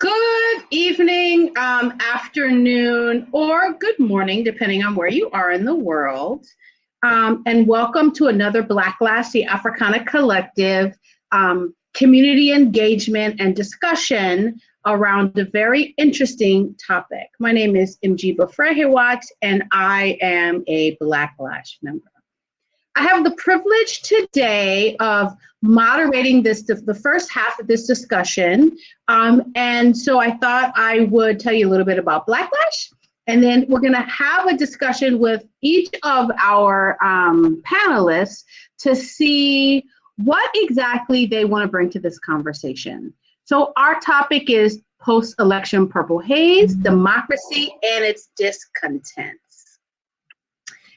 Good evening, afternoon, or good morning, depending on where you are in the world. And welcome to another Blacklash, the Africana Collective community engagement and discussion around a very interesting topic. My name is Mjiba Frehewat, and I am a Blacklash member. I have the privilege today of moderating the first half of this discussion. And so I thought I would tell you a little bit about Blacklash, and then we're going to have a discussion with each of our panelists to see what exactly they want to bring to this conversation. So our topic is post-election purple haze, democracy, and its discontents.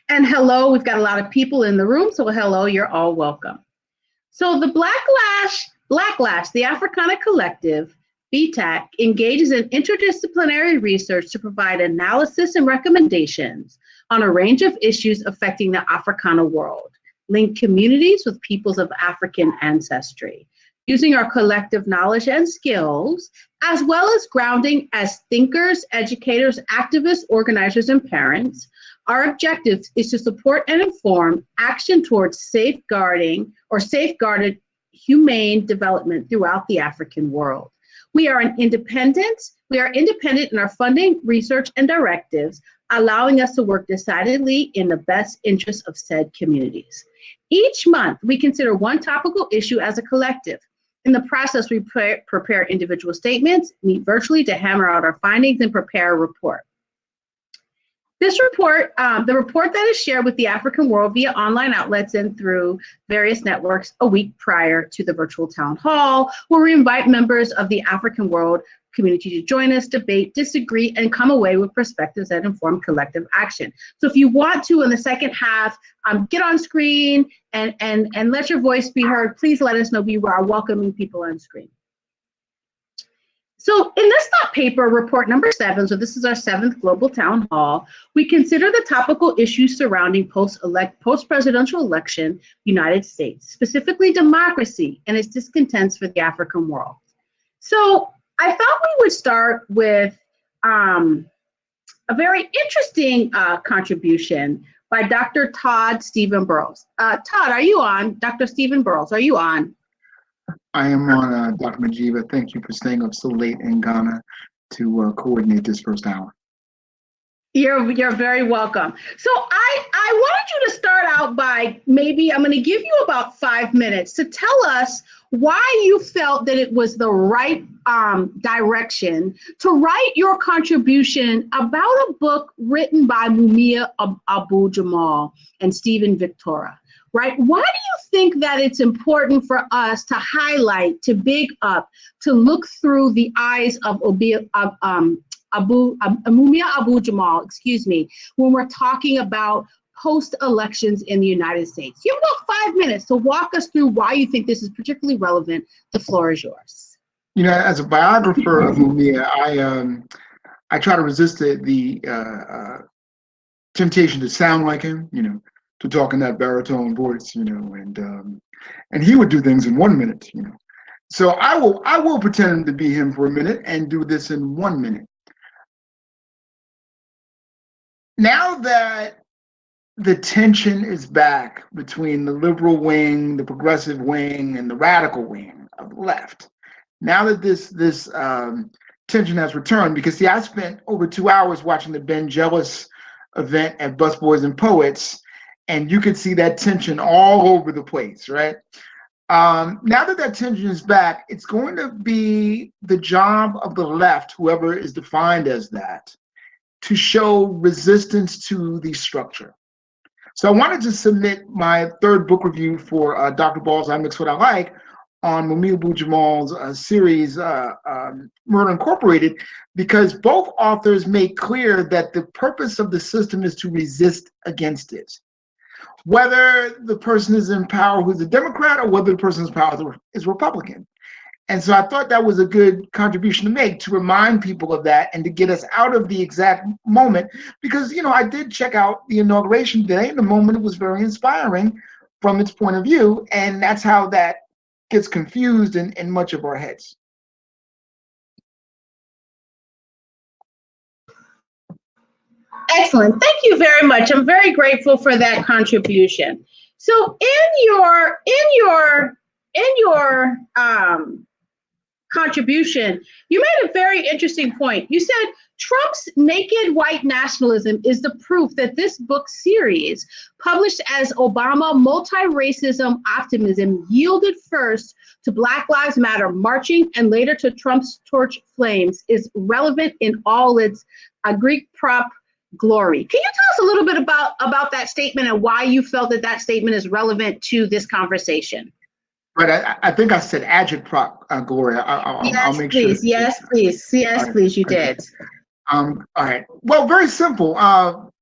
And hello, we've got a lot of people in the room, so hello, you're all welcome. So the Blacklash, the Africana Collective, BTAC, engages in interdisciplinary research to provide analysis and recommendations on a range of issues affecting the Africana world, link communities with peoples of African ancestry, using our collective knowledge and skills, as well as grounding as thinkers, educators, activists, organizers, and parents. Our objective is to support and inform action towards safeguarded humane development throughout the African world. We are independent in our funding, research, and directives, allowing us to work decidedly in the best interest of said communities. Each month, we consider one topical issue as a collective. In the process, we prepare individual statements, meet virtually to hammer out our findings, and prepare a report. This report, the report that is shared with the African world via online outlets and through various networks a week prior to the virtual town hall, where we invite members of the African world community to join us, debate, disagree, and come away with perspectives that inform collective action. So if you want to, in the second half, get on screen and let your voice be heard, please let us know. We are welcoming people on screen. So in this thought paper, report number 7, so this is our 7th global town hall, we consider the topical issues surrounding post-presidential election United States, specifically democracy and its discontents for the African world. So I thought we would start with a very interesting contribution by Dr. Todd Stephen Burrows. Todd, are you on? Dr. Stephen Burrows, are you on? I am on, Dr. Mjiba. Thank you for staying up so late in Ghana to coordinate this first hour. You're very welcome. So I wanted you to start out by I'm going to give you about 5 minutes to tell us why you felt that it was the right direction to write your contribution about a book written by Mumia Abu-Jamal and Stephen Victora. Right? Why do you think that it's important for us to highlight, to big up, to look through the eyes of Mumia Abu-Jamal, when we're talking about post-elections in the United States? You have about 5 minutes to walk us through why you think this is particularly relevant. The floor is yours. You know, as a biographer of Mumia, I try to resist the temptation to sound like him, to talk in that baritone voice, and he would do things in 1 minute, So I will pretend to be him for a minute and do this in 1 minute. Now that the tension is back between the liberal wing, the progressive wing, and the radical wing of the left, now that this tension has returned, because I spent over 2 hours watching the Ben Jealous event at Busboys and Poets, and you could see that tension all over the place, right? Now that tension is back, it's going to be the job of the left, whoever is defined as that, to show resistance to the structure. So I wanted to submit my 3rd book review for Dr. Ball's I Mix What I Like on Mumia Abu-Jamal's series, Murder Incorporated, because both authors make clear that the purpose of the system is to resist against it. Whether the person is in power who's a Democrat or whether the person is in power is Republican. And so I thought that was a good contribution to make, to remind people of that and to get us out of the exact moment. Because, I did check out the inauguration day, and the moment was very inspiring from its point of view. And that's how that gets confused in much of our heads. Excellent. Thank you very much. I'm very grateful for that contribution. So in your contribution, you made a very interesting point. You said Trump's naked white nationalism is the proof that this book series, published as Obama multi-racism optimism, yielded first to Black Lives Matter marching and later to Trump's torch flames, is relevant in all its Greek prop glory. Can you tell us a little bit about that statement and why you felt that that statement is relevant to this conversation? But I think I said agitprop, Gloria. I'll Yes, make sure. please. Yes, please. Yes, please. You did. All right. Well, very simple.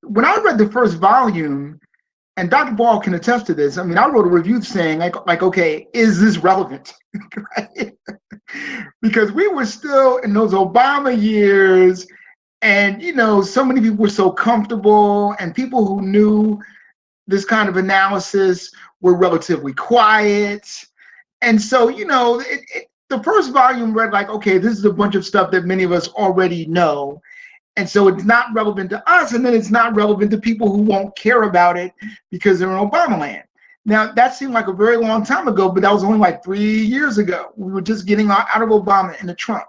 When I read the first volume, and Dr. Ball can attest to this. I mean, I wrote a review saying, okay, is this relevant? Right? Because we were still in those Obama years, and so many people were so comfortable, and people who knew this kind of analysis were relatively quiet. And so, the first volume read like, okay, this is a bunch of stuff that many of us already know. And so it's not relevant to us, and then it's not relevant to people who won't care about it because they're in Obama land. Now, that seemed like a very long time ago, but that was only like 3 years ago. We were just getting out of Obama into Trump.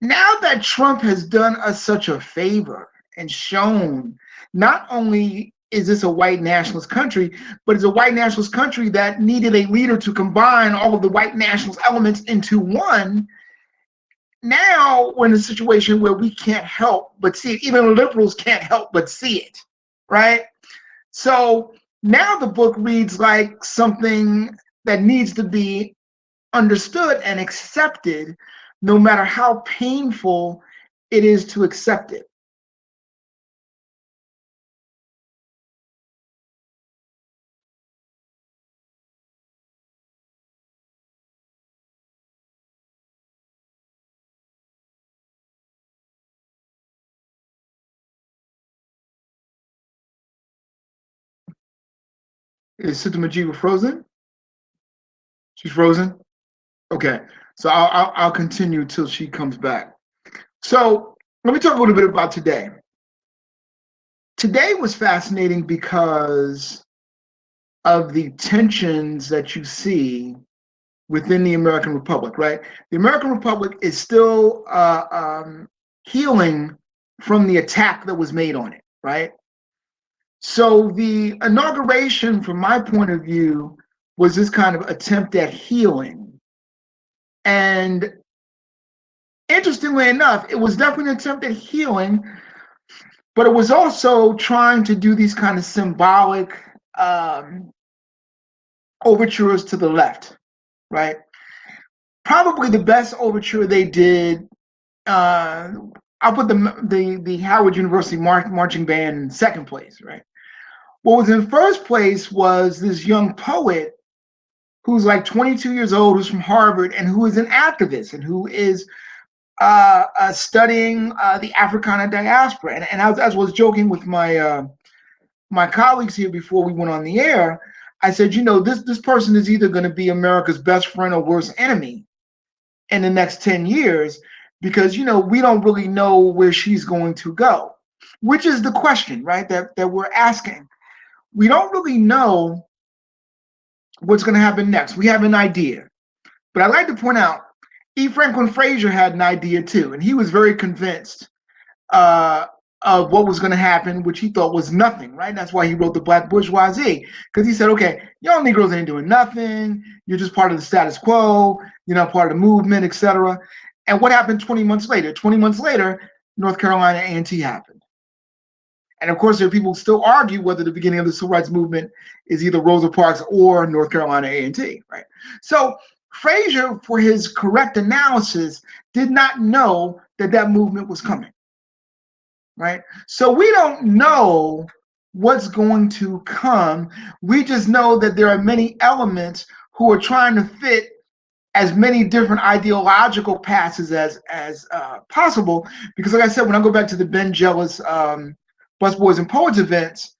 Now that Trump has done us such a favor and shown not only is this a white nationalist country, but it's a white nationalist country that needed a leader to combine all of the white nationalist elements into one. Now we're in a situation where we can't help but see it. Even liberals can't help but see it, right? So now the book reads like something that needs to be understood and accepted, no matter how painful it is to accept it. Is Sister Majiva frozen? She's frozen? Okay. So I'll continue till she comes back. So let me talk a little bit about today. Today was fascinating because of the tensions that you see within the American Republic, right? The American Republic is still healing from the attack that was made on it, right? So the inauguration, from my point of view, was this kind of attempt at healing. And interestingly enough, it was definitely an attempt at healing, but it was also trying to do these kind of symbolic overtures to the left, right? Probably the best overture they did. I'll put the Howard University marching band in second place, right? What was in first place was this young poet who's like 22 years old, who's from Harvard, and who is an activist and who is studying the Africana diaspora. And as I was joking with my colleagues here before we went on the air, I said, this person is either going to be America's best friend or worst enemy in the next 10 years, because, we don't really know where she's going to go, which is the question, right, that we're asking. We don't really know what's going to happen next. We have an idea. But I'd like to point out, E. Franklin Frazier had an idea too, and he was very convinced of what was going to happen, which he thought was nothing, right? That's why he wrote The Black Bourgeoisie, because he said, okay, y'all Negroes ain't doing nothing. You're just part of the status quo. You're not part of the movement, etc. And what happened 20 months later? 20 months later, North Carolina A&T happened. And of course, there are people who still argue whether the beginning of the civil rights movement is either Rosa Parks or North Carolina A&T, right? So Frazier, for his correct analysis, did not know that that movement was coming, right? So we don't know what's going to come. We just know that there are many elements who are trying to fit as many different ideological passes as possible. Because like I said, when I go back to the Ben Jealous Busboys and Poets events,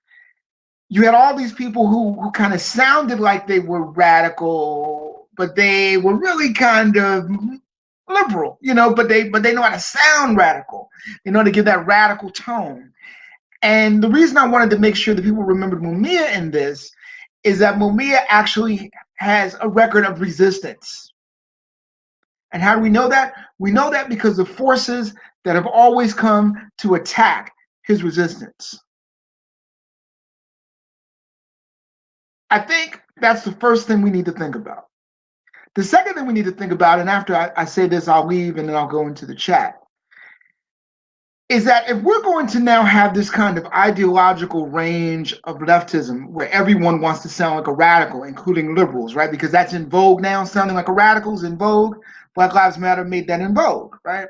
you had all these people who kind of sounded like they were radical, but they were really kind of liberal, but they know how to sound radical. They know how to give that radical tone. And the reason I wanted to make sure that people remembered Mumia in this is that Mumia actually has a record of resistance. And how do we know that? We know that because of forces that have always come to attack his resistance. I think that's the first thing we need to think about. The second thing we need to think about, and after I say this, I'll leave and then I'll go into the chat, is that if we're going to now have this kind of ideological range of leftism where everyone wants to sound like a radical, including liberals, right? Because that's in vogue now, sounding like a radical is in vogue. Black Lives Matter made that in vogue, right?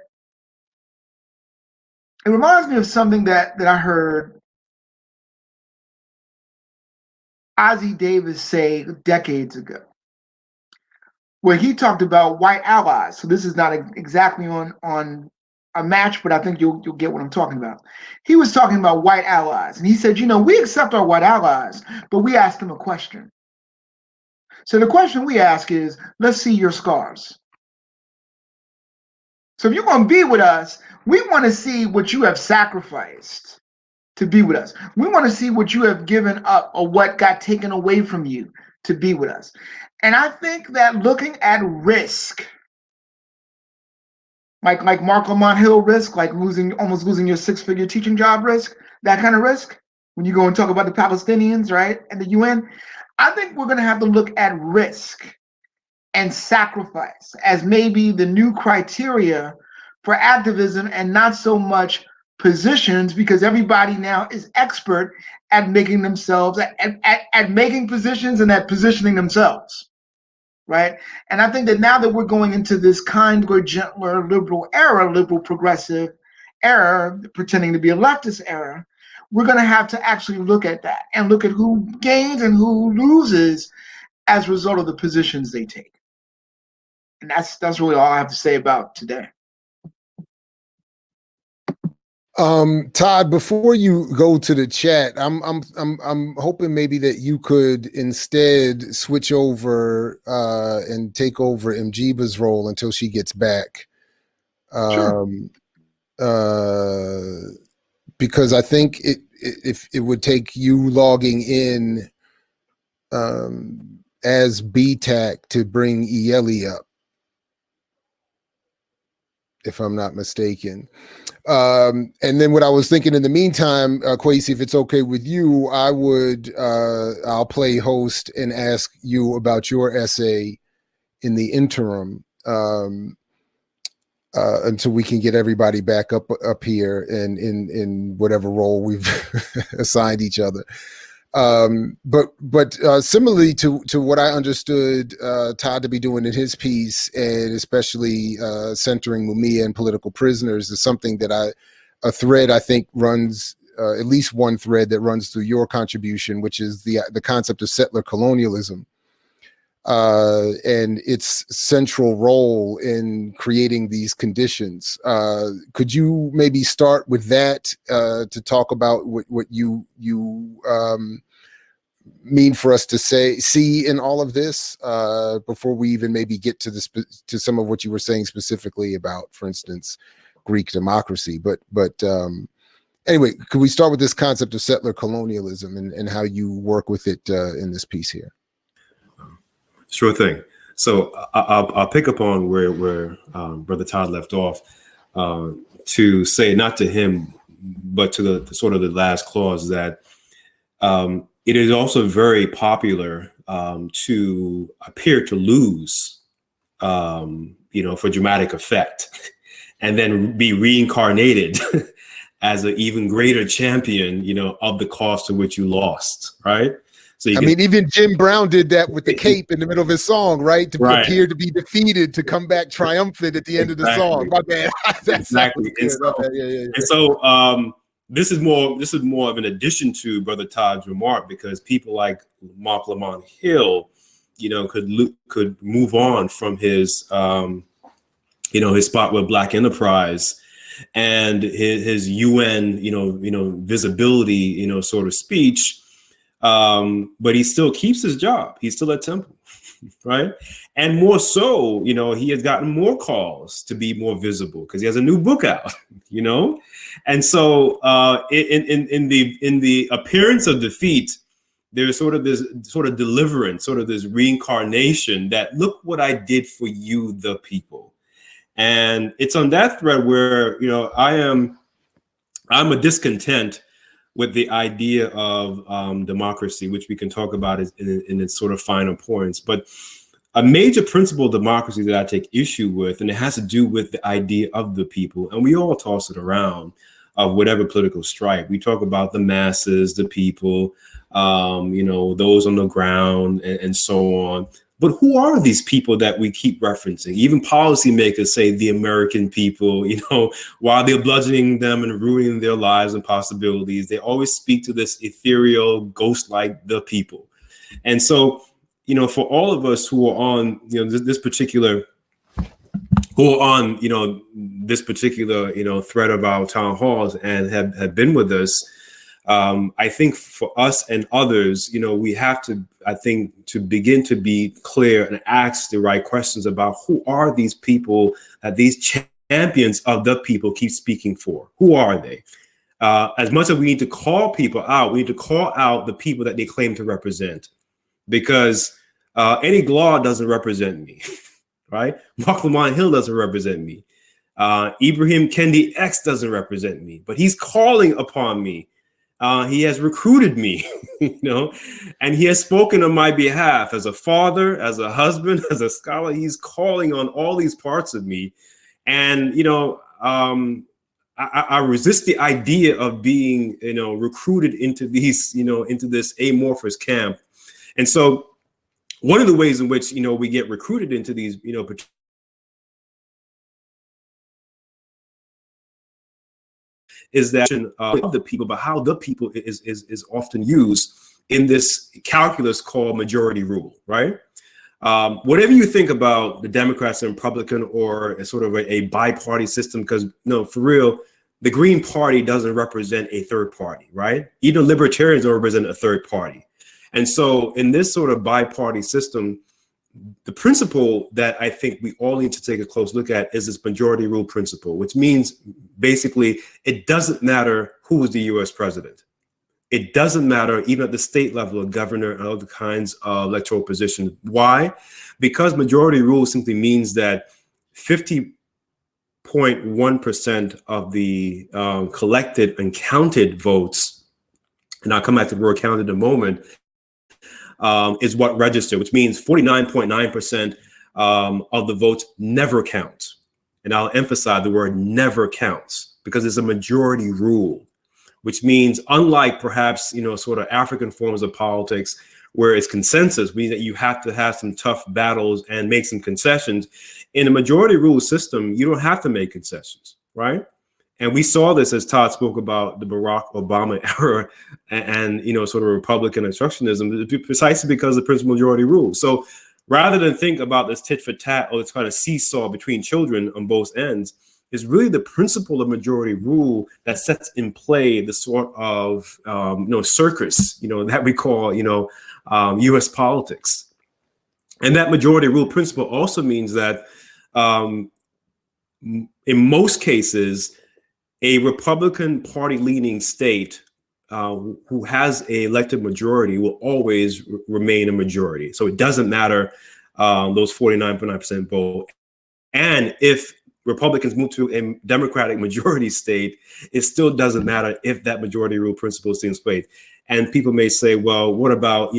It reminds me of something that I heard Ozzie Davis say decades ago, where he talked about white allies. So this is not exactly on a match, but I think you'll get what I'm talking about. He was talking about white allies, and he said, we accept our white allies, but we ask them a question. So the question we ask is, let's see your scars. So if you're going to be with us, we want to see what you have sacrificed to be with us. We want to see what you have given up or what got taken away from you to be with us. And I think that looking at risk, like Mark Lamont Hill risk, like almost losing your six-figure teaching job risk, that kind of risk, when you go and talk about the Palestinians, right, and the UN, I think we're going to have to look at risk and sacrifice as maybe the new criteria for activism and not so much positions, because everybody now is expert at making themselves, at making positions and at positioning themselves. Right. And I think that now that we're going into this kinder, gentler liberal era, liberal progressive era, pretending to be a leftist era, we're going to have to actually look at that and look at who gains and who loses as a result of the positions they take. And that's really all I have to say about today. Todd, before you go to the chat, I'm hoping maybe that you could instead switch over and take over Mjiba's role until she gets back. Sure. Because I think if it would take you logging in as BTAC to bring Ieli up, if I'm not mistaken. And then what I was thinking in the meantime, Kwesi, if it's okay with you, I'll play host and ask you about your essay in the interim until we can get everybody back up here and in whatever role we've assigned each other. But similarly to what I understood Todd to be doing in his piece, and especially centering Mumia and political prisoners, is something that a thread I think runs, at least one thread that runs through your contribution, which is the concept of settler colonialism and its central role in creating these conditions. Could you maybe start with that to talk about what you mean for us to see in all of this before we even maybe get to to some of what you were saying specifically about, for instance, Greek democracy. But anyway, could we start with this concept of settler colonialism and how you work with it in this piece here? Sure thing. So I'll pick up on where Brother Todd left off to say, not to him, but to the sort of the last clause, that it is also very popular to appear to lose, for dramatic effect, and then be reincarnated as an even greater champion, of the cause to which you lost, right? So even Jim Brown did that with the cape in the middle of his song, right? To appear to be defeated, to come back triumphant at the end of the song. My bad. Exactly. And so this is more of an addition to Brother Todd's remark, because people like Mark Lamont Hill, could move on from his, his spot with Black Enterprise and his UN, visibility, sort of speech. But he still keeps his job. He's still at Temple. right? And more so, he has gotten more calls to be more visible because he has a new book out, and so in the appearance of defeat, there's sort of this sort of deliverance, sort of this reincarnation that look what I did for you, the people. And it's on that thread where I'm a discontent with the idea of democracy, which we can talk about in its sort of finer points. But a major principle of democracy that I take issue with, and it has to do with the idea of the people, and we all toss it around of whatever political stripe. We talk about the masses, the people, those on the ground, and so on. But who are these people that we keep referencing? Even policymakers say the American people, while they're bludgeoning them and ruining their lives and possibilities, they always speak to this ethereal, ghost-like the people. And so, for all of us who are on, this particular thread of our town halls and have been with us, I think for us and others, we have to, to begin to be clear and ask the right questions about who are these people that these champions of the people keep speaking for? Who are they? As much as we need to call people out, we need to call out the people that they claim to represent, because Eddie Glaude doesn't represent me, right? Mark Lamont Hill doesn't represent me. Ibrahim Kendi X doesn't represent me, but he's calling upon me. He has recruited me, and he has spoken on my behalf as a father, as a husband, as a scholar. He's calling on all these parts of me. And, I resist the idea of being, recruited into these, into this amorphous camp. And so one of the ways in which, we get recruited into these, is that of the people, but how the people is often used in this calculus called majority rule, right? Whatever you think about the Democrats and Republican, or a sort of a bi-party system, because for real, the Green Party doesn't represent a third party, right? Even libertarians don't represent a third party. And so in this sort of bi-party system, the principle that I think we all need to take a close look at is this majority rule principle, which means basically it doesn't matter who is the US president. It doesn't matter even at the state level, a governor and other kinds of electoral positions. Why? Because majority rule simply means that 50.1% of the collected and counted votes, and I'll come back to the word counted in a moment, is what registered, which means 49.9% of the votes never count. And I'll emphasize the word never counts, because it's a majority rule, which means unlike perhaps, sort of African forms of politics where it's consensus, meaning that you have to have some tough battles and make some concessions. In a majority rule system, you don't have to make concessions, right? And we saw this as Todd spoke about the Barack Obama era and sort of Republican instructionism, precisely because of the principal majority rule. So rather than think about this tit for tat or this kind of seesaw between children on both ends, is really the principle of majority rule that sets in play the sort of circus that we call U.S. politics. And that majority rule principle also means that in most cases, a Republican Party leaning state who has an elected majority will always remain a majority. So it doesn't matter those 49.9% vote. And if Republicans move to a Democratic majority state, it still doesn't matter if that majority rule principle is in place. And people may say, well, what about,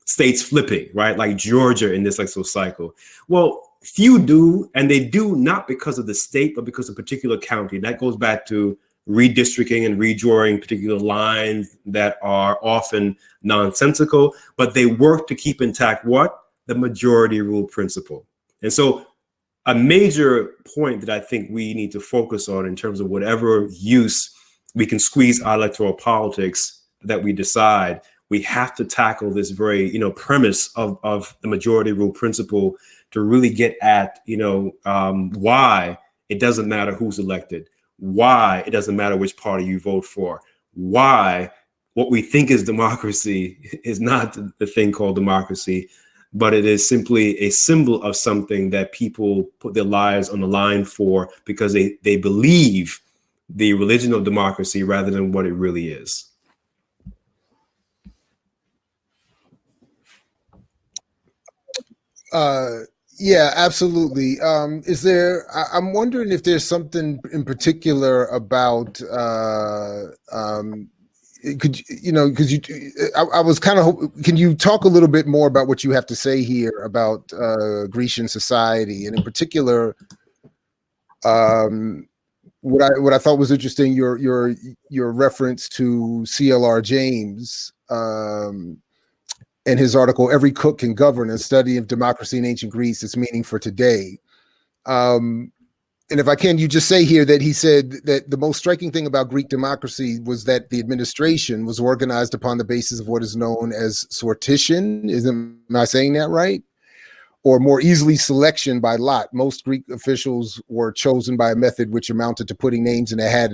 states flipping, right? Like Georgia in this electoral cycle. Well, few do, and they do not because of the state, but because of a particular county. That goes back to redistricting and redrawing particular lines that are often nonsensical, but they work to keep intact what? The majority rule principle. And so a major point that I think we need to focus on in terms of whatever use we can squeeze our electoral politics that we decide, we have to tackle this very, premise of the majority rule principle to really get at, why it doesn't matter who's elected, why it doesn't matter which party you vote for, why what we think is democracy is not the thing called democracy, but it is simply a symbol of something that people put their lives on the line for because they believe the religion of democracy rather than what it really is. Yeah, absolutely. Is there? I'm wondering if there's something in particular about. Could you know? Because I was kind of. Can you talk a little bit more about what you have to say here about Grecian society, and in particular, what I thought was interesting, your reference to CLR James. In his article, Every Cook Can Govern, a study of democracy in ancient Greece, its meaning for today. And if I can, you just say here that he said that the most striking thing about Greek democracy was that the administration was organized upon the basis of what is known as sortition. Am I saying that right? Or more easily, selection by lot. Most Greek officials were chosen by a method which amounted to putting names in a hat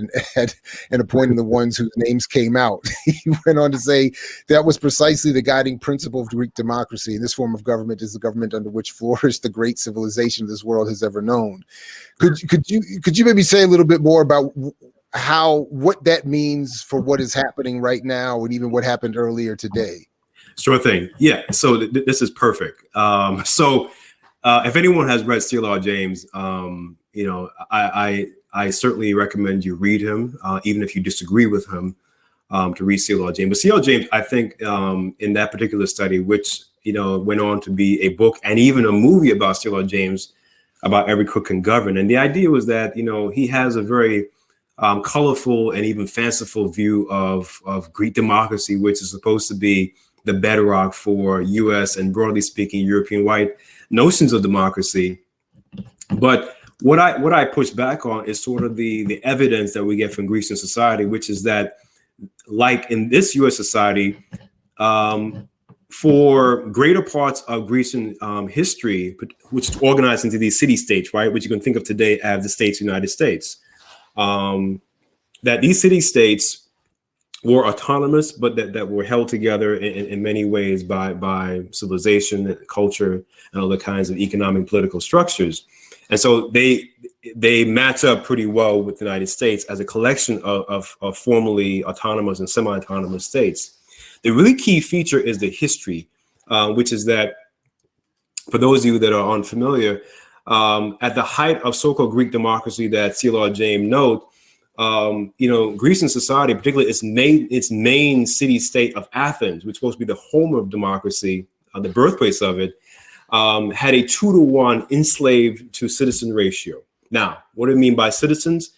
and appointing the ones whose names came out. He went on to say that was precisely the guiding principle of Greek democracy. And this form of government is the government under which flourished the great civilization this world has ever known. Could you maybe say a little bit more about what that means for what is happening right now and even what happened earlier today? Sure thing. Yeah. So this is perfect. If anyone has read CLR James, I certainly recommend you read him, even if you disagree with him, to read CLR James. But CLR James, I think, in that particular study, which went on to be a book and even a movie about CLR James, about Every Cook Can Govern, and the idea was that he has a very colorful and even fanciful view of Greek democracy, which is supposed to be the bedrock for U.S. and broadly speaking European white notions of democracy. But what I push back on is sort of the evidence that we get from Grecian society, which is that, like in this U.S. society, for greater parts of Grecian history, which is organized into these city-states, right, which you can think of today as the states of the United States, that these city-states were autonomous, but that were held together in many ways by civilization, and culture, and other kinds of economic and political structures. And so they match up pretty well with the United States as a collection of formerly autonomous and semi-autonomous states. The really key feature is the history, which is that, for those of you that are unfamiliar, at the height of so-called Greek democracy that CLR James note, Grecian society, particularly its main city-state of Athens, which is supposed to be the home of democracy, the birthplace of it, had a 2-to-1 enslaved to citizen ratio. Now, what do I mean by citizens?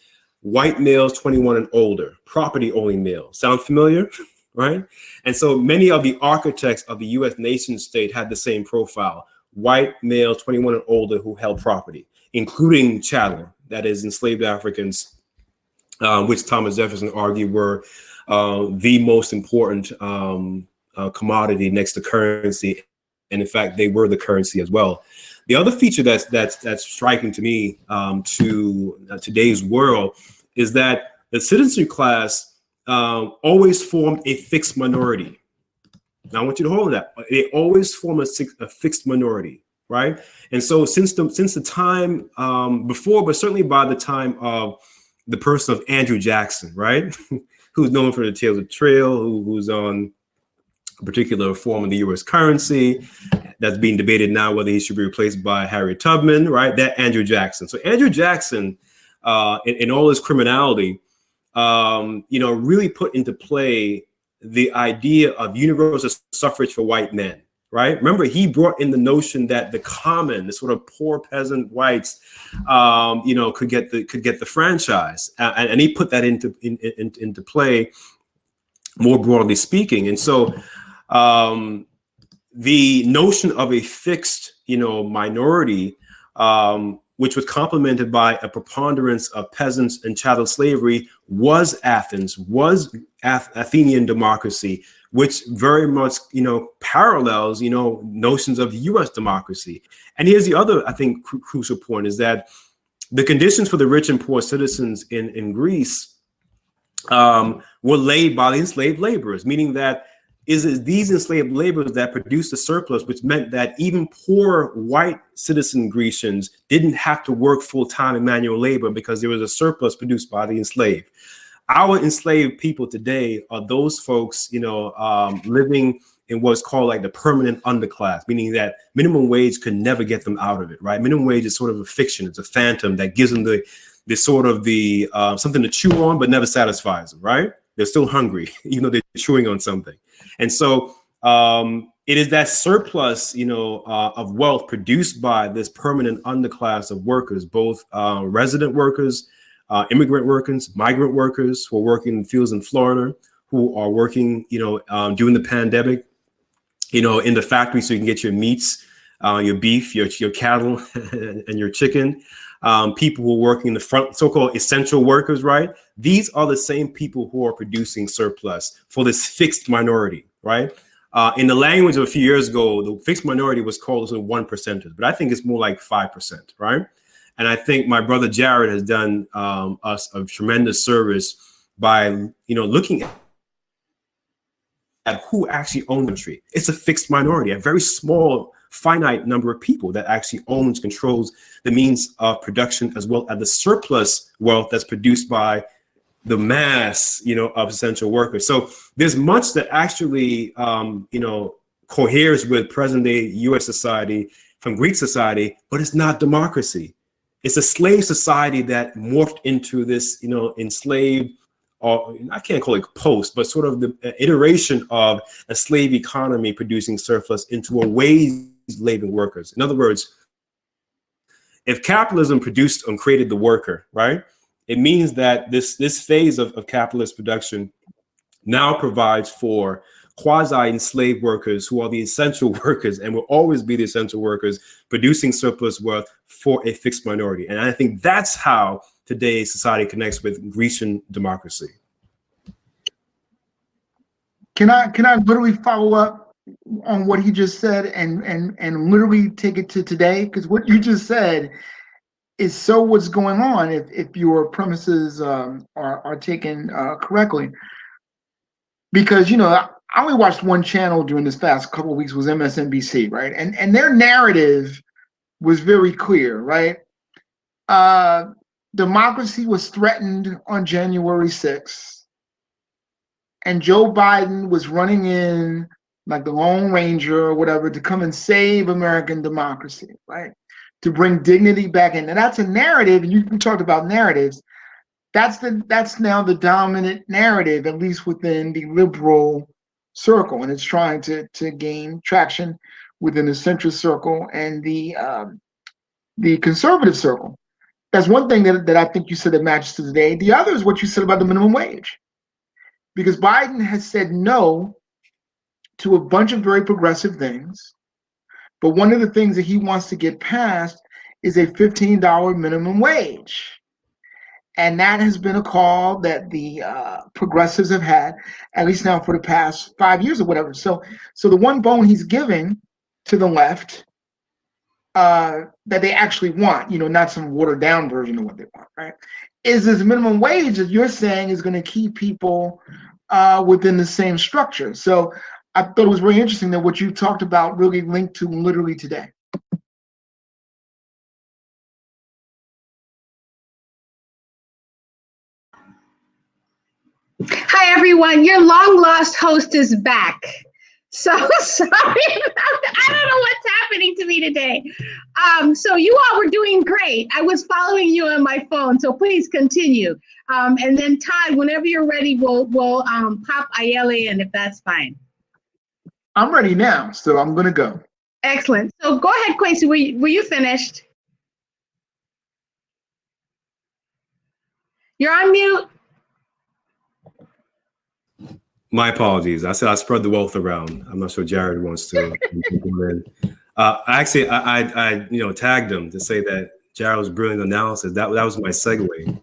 White males 21 and older, property-only males. Sound familiar? Right? And so many of the architects of the U.S. nation state had the same profile: white males 21 and older who held property, including chattel, that is, enslaved Africans, which Thomas Jefferson argued were the most important commodity next to currency, and in fact, they were the currency as well. The other feature that's striking to me to today's world is that the citizenry class always formed a fixed minority. Now, I want you to hold that. They always form a fixed minority, right? And so since the time before, but certainly by the time of the person of Andrew Jackson, right, who's known for the Tales of Trail, who's on a particular form of the U.S. currency that's being debated now whether he should be replaced by Harriet Tubman, right? That Andrew Jackson. So Andrew Jackson, in all his criminality, really put into play the idea of universal suffrage for white men, right? Remember, he brought in the notion that the common, the sort of poor peasant whites, could get the franchise, and he put that into play, more broadly speaking. And so, the notion of a fixed, minority, which was complemented by a preponderance of peasants and chattel slavery, was Athens, was Athenian democracy, which very much, parallels, notions of U.S. democracy. And here's the other, I think, crucial point, is that the conditions for the rich and poor citizens in Greece were laid by the enslaved laborers, meaning that is these enslaved laborers that produced the surplus, which meant that even poor white citizen Grecians didn't have to work full-time in manual labor because there was a surplus produced by the enslaved. Our enslaved people today are those folks, living in what's called like the permanent underclass, meaning that minimum wage could never get them out of it, right? Minimum wage is sort of a fiction. It's a phantom that gives them the something to chew on, but never satisfies them, right? They're still hungry, even though they're chewing on something. And so it is that surplus, of wealth produced by this permanent underclass of workers, both resident workers, immigrant workers, migrant workers who are working in fields in Florida, who are working, during the pandemic, in the factory so you can get your meats, your beef, your cattle, and your chicken. People who are working in the front, so-called essential workers, right? These are the same people who are producing surplus for this fixed minority, right? In the language of a few years ago, the fixed minority was called the 1%, but I think it's more like 5%, right? And I think my brother Jared has done us a tremendous service by, looking at who actually owns the country. It's a fixed minority, a very small, finite number of people that actually owns, controls the means of production, as well as the surplus wealth that's produced by the mass, of essential workers. So there's much that actually, coheres with present day U.S. society from Greek society, but it's not democracy. It's a slave society that morphed into this, enslaved, or I can't call it post, but sort of the iteration of a slave economy producing surplus into a wage laboring workers. In other words, if capitalism produced and created the worker, right, it means that this phase of capitalist production now provides for quasi-enslaved workers who are the essential workers and will always be the essential workers producing surplus wealth for a fixed minority. And I think that's how today's society connects with Grecian democracy. Can I literally follow up on what he just said and literally take it to today? Because what you just said is so what's going on if your premises are taken correctly. Because I only watched one channel during this past couple of weeks, was MSNBC, right? And their narrative was very clear, right? Democracy was threatened on January 6th, and Joe Biden was running in like the Lone Ranger or whatever to come and save American democracy, right? To bring dignity back in. And that's a narrative, and you talked about narratives. That's now the dominant narrative, at least within the liberal circle, and it's trying to gain traction within the centrist circle and the conservative circle. That's one thing that I think you said that matches to today. The other is what you said about the minimum wage, because Biden has said no to a bunch of very progressive things, but one of the things that he wants to get passed is a $15 minimum wage. And that has been a call that the progressives have had, at least now for the past 5 years or whatever. So the one bone he's giving to the left that they actually want, not some watered down version of what they want, right, is this minimum wage that you're saying is going to keep people within the same structure. So I thought it was very interesting that what you talked about really linked to literally today. Hi, everyone. Your long lost host is back. So sorry. I don't know what's happening to me today. So you all were doing great. I was following you on my phone, so please continue. And then Todd, whenever you're ready, we'll pop Ayele in if that's fine. I'm ready now, so I'm going to go. Excellent. So go ahead, Quincy. Were you finished? You're on mute. My apologies. I said I spread the wealth around. I'm not sure Jared wants to come in. Actually, I tagged him to say that Jared was brilliant analysis. That was my segue.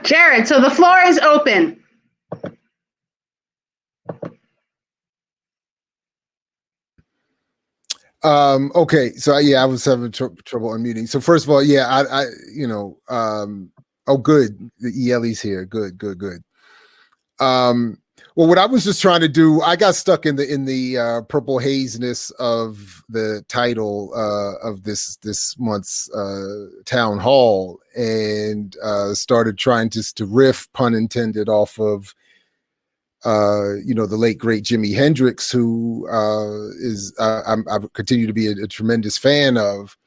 Jared, so the floor is open. Okay, so yeah, I was having trouble unmuting. So first of all, yeah, oh, good. The ELE's here. Good. Well, what I was just trying to do, I got stuck in the purple haziness of the title of this month's town hall, and started trying just to riff, pun intended, off of the late great Jimi Hendrix, who I continue to be a tremendous fan of.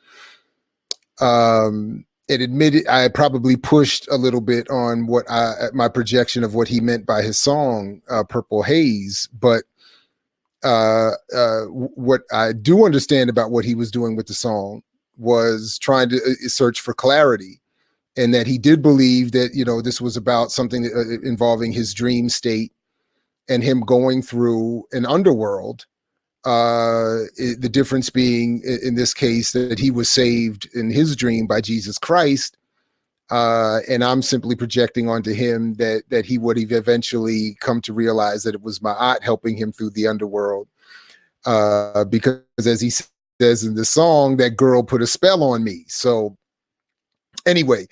It admitted I probably pushed a little bit on my projection of what he meant by his song Purple Haze, but what I do understand about what he was doing with the song was trying to search for clarity, and that he did believe that this was about something involving his dream state and him going through an underworld. The difference being in this case that he was saved in his dream by Jesus Christ, and I'm simply projecting onto him that he would have eventually come to realize that it was Ma'at helping him through the underworld, because as he says in the song, that girl put a spell on me. So anyway,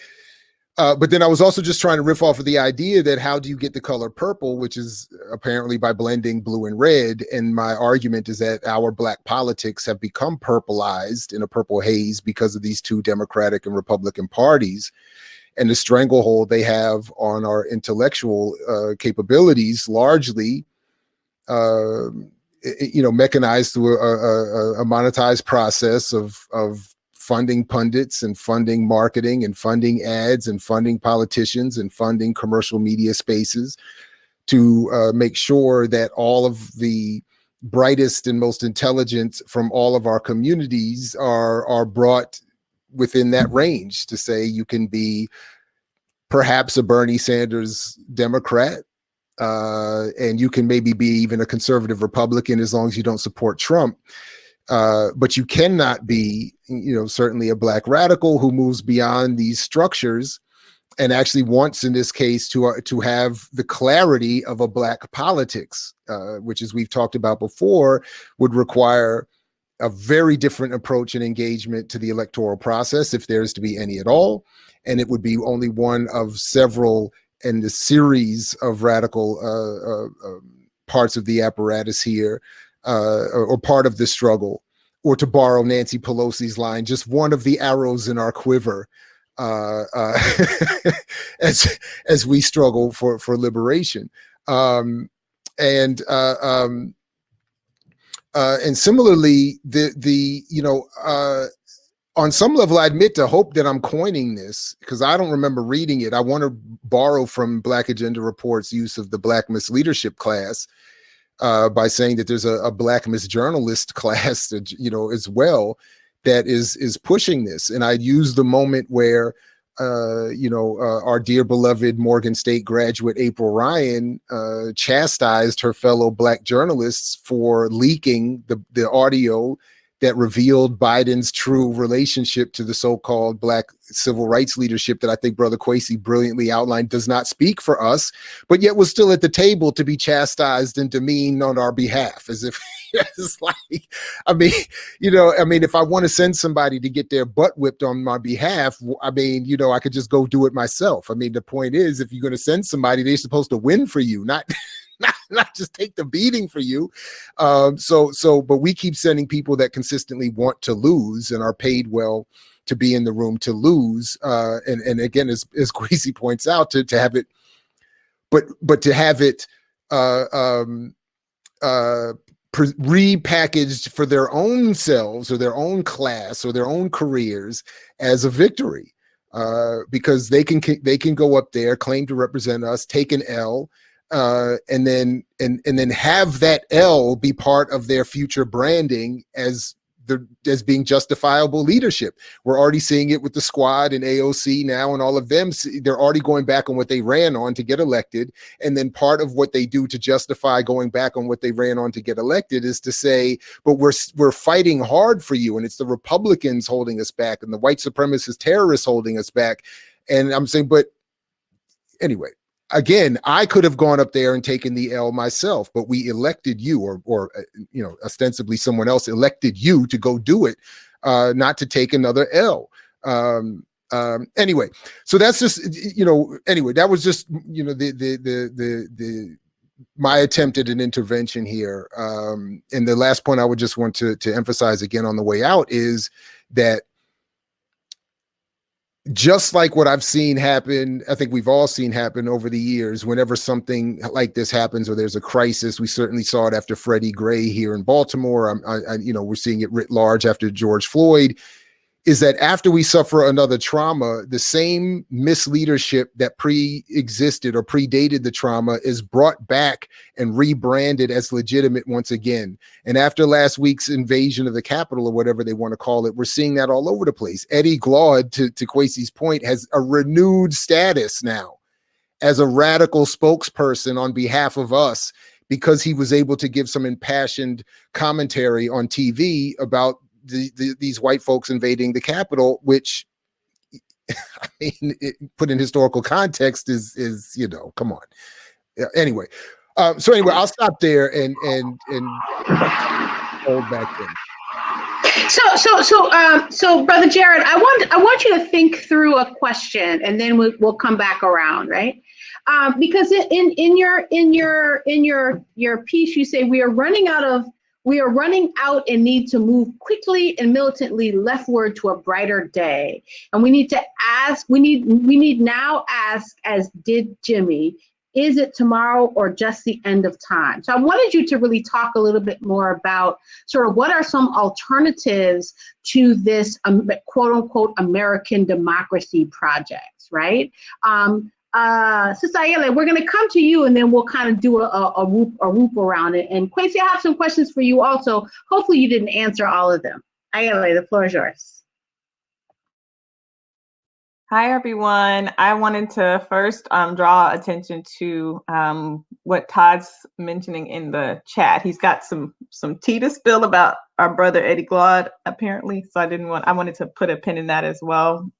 but then I was also just trying to riff off of the idea that how do you get the color purple, which is apparently by blending blue and red. And my argument is that our Black politics have become purpleized in a purple haze because of these two Democratic and Republican parties and the stranglehold they have on our intellectual capabilities, largely mechanized through a monetized process of funding pundits and funding marketing and funding ads and funding politicians and funding commercial media spaces to make sure that all of the brightest and most intelligent from all of our communities are brought within that range to say you can be perhaps a Bernie Sanders Democrat, and you can maybe be even a conservative Republican as long as you don't support Trump. But you cannot be, certainly a Black radical who moves beyond these structures and actually wants, in this case, to have the clarity of a Black politics, which, as we've talked about before, would require a very different approach and engagement to the electoral process, if there is to be any at all. And it would be only one of several in the series of radical parts of the apparatus here, or part of the struggle, or to borrow Nancy Pelosi's line, just one of the arrows in our quiver, as we struggle for liberation. And similarly, on some level, I admit to hope that I'm coining this because I don't remember reading it. I want to borrow from Black Agenda Report's use of the Black Misleadership class, by saying that there's a Black misjournalist class that, as well, that is pushing this. And I'd use the moment where, our dear beloved Morgan State graduate April Ryan chastised her fellow Black journalists for leaking the audio that revealed Biden's true relationship to the so-called Black civil rights leadership that I think Brother Kwesi brilliantly outlined does not speak for us, but yet was still at the table to be chastised and demeaned on our behalf, as if it's like, if I want to send somebody to get their butt whipped on my behalf, I could just go do it myself. The point is, if you're going to send somebody, they're supposed to win for you, not just take the beating for you. But we keep sending people that consistently want to lose and are paid well to be in the room to lose. And again, as Kwesi points out, to have it, but to have it repackaged for their own selves or their own class or their own careers as a victory, because they can go up there, claim to represent us, take an L, and then have that L be part of their future branding as being justifiable leadership. We're already seeing it with the squad and AOC now, and all of them. They're already going back on what they ran on to get elected. And then part of what they do to justify going back on what they ran on to get elected is to say, but we're fighting hard for you. And it's the Republicans holding us back and the white supremacist terrorists holding us back. And I'm saying, but anyway, again, I could have gone up there and taken the L myself, but we elected you, or ostensibly someone else elected you to go do it, not to take another L. Anyway, so that's just, anyway, that was just, the my attempt at an intervention here. And the last point I would just want to emphasize again on the way out is that just like what I've seen happen, I think we've all seen happen over the years, whenever something like this happens or there's a crisis, we certainly saw it after Freddie Gray here in Baltimore. We're seeing it writ large after George Floyd, is that after we suffer another trauma, the same misleadership that pre-existed or predated the trauma is brought back and rebranded as legitimate once again. And after last week's invasion of the Capitol, or whatever they want to call it, we're seeing that all over the place. Eddie Glaude, to Kwesi's point, has a renewed status now as a radical spokesperson on behalf of us, because he was able to give some impassioned commentary on TV about these white folks invading the Capitol, which, I mean, put in historical context is come on. Anyway, I'll stop there and hold back in. So, Brother Jared, I want you to think through a question, and then we'll come back around, right? Because in your piece, you say we are running out and need to move quickly and militantly leftward to a brighter day. And we need now ask, as did Jimmy, is it tomorrow or just the end of time? So I wanted you to really talk a little bit more about sort of what are some alternatives to this quote unquote American democracy projects, right? Sister Ayala, we're going to come to you, and then we'll kind of do a whoop around it. And Kwesi, I have some questions for you also. Hopefully you didn't answer all of them. Ayala, the floor is yours. Hi, everyone. I wanted to first draw attention to what Todd's mentioning in the chat. He's got some tea to spill about our brother Eddie Glaude, apparently. So I wanted to put a pin in that as well.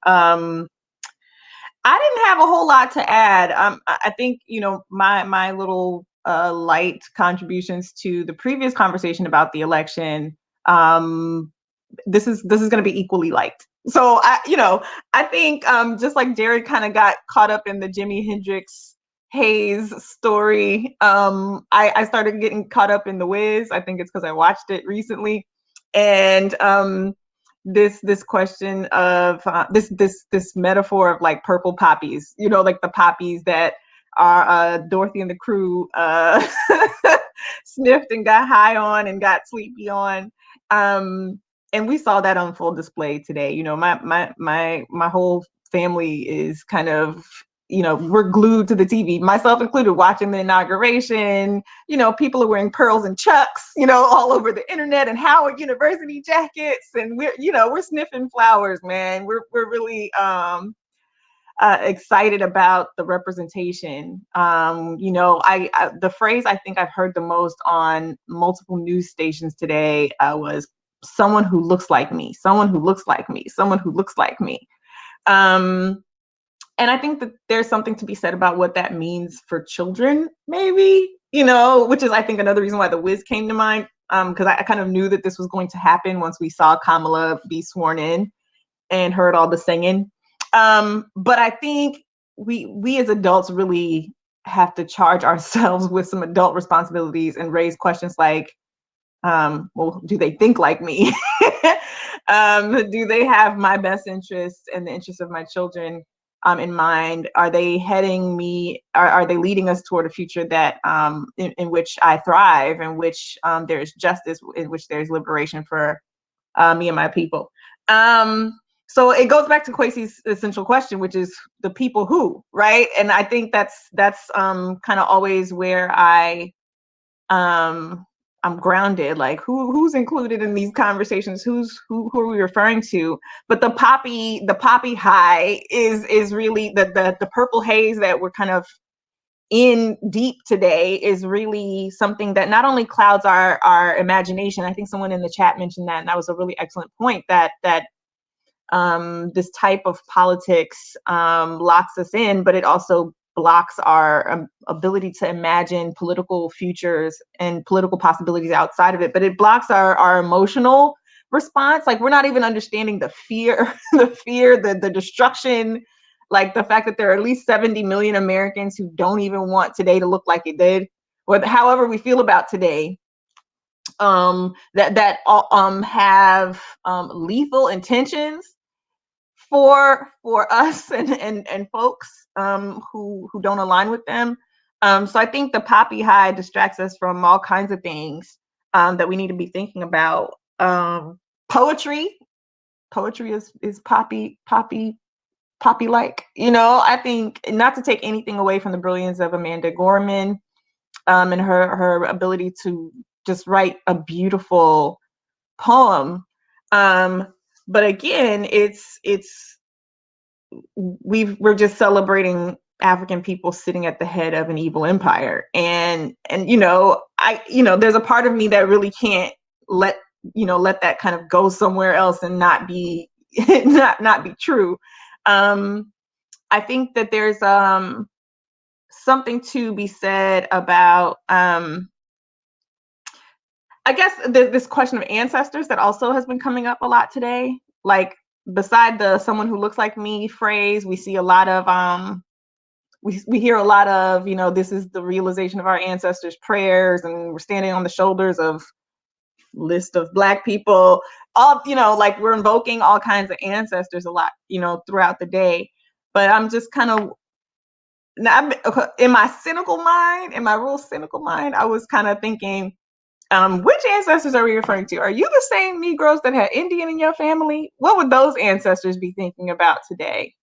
I didn't have a whole lot to add. I think, my little light contributions to the previous conversation about the election, this is going to be equally liked. So I think just like Jared kind of got caught up in the Jimi Hendrix Haze story, I started getting caught up in The Wiz. I think it's because I watched it recently, and this question of this metaphor of like purple poppies, like the poppies that are Dorothy and the crew sniffed and got high on and got sleepy on. And we saw that on full display today. My whole family is kind of, we're glued to the TV, myself included, watching the inauguration. People are wearing pearls and chucks, all over the internet, and Howard University jackets, and we're sniffing flowers, man. We're really excited about the representation. The phrase I think I've heard the most on multiple news stations today was someone who looks like me, someone who looks like me, someone who looks like me. And I think that there's something to be said about what that means for children, maybe, which is, I think, another reason why The Wiz came to mind, because I kind of knew that this was going to happen once we saw Kamala be sworn in and heard all the singing. But I think we as adults really have to charge ourselves with some adult responsibilities and raise questions like, well, do they think like me? Do they have my best interests and the interests of my children in mind? Are they heading me? Are they leading us toward a future that in which I thrive, in which there's justice, in which there's liberation for me and my people? So it goes back to Kwesi's essential question, which is the people who, right? And I think that's kind of always where I'm grounded, like who's included in these conversations, who are we referring to? But the poppy high is really the purple haze that we're kind of in deep today is really something that not only clouds our imagination. I think someone in the chat mentioned that, and that was a really excellent point, that this type of politics locks us in, but it also blocks our ability to imagine political futures and political possibilities outside of it. But it blocks our emotional response. Like, we're not even understanding the fear, the destruction, like the fact that there are at least 70 million Americans who don't even want today to look like it did. however we feel about today, that have lethal intentions for us and folks who don't align with them. So I think the poppy high distracts us from all kinds of things that we need to be thinking about. Poetry is poppy like, I think, not to take anything away from the brilliance of Amanda Gorman and her ability to just write a beautiful poem. But again, we're just celebrating African people sitting at the head of an evil empire. And there's a part of me that really can't let that kind of go somewhere else and not be not be true. I think that there's something to be said about I guess this question of ancestors that also has been coming up a lot today. Like, beside the "someone who looks like me" phrase, we see a lot of we hear a lot of, this is the realization of our ancestors' prayers, and we're standing on the shoulders of list of Black people. All, like, we're invoking all kinds of ancestors a lot, throughout the day. But I'm just kind of, in my real cynical mind, I was kind of thinking, which ancestors are we referring to? Are you the same Negroes that had Indian in your family? What would those ancestors be thinking about today?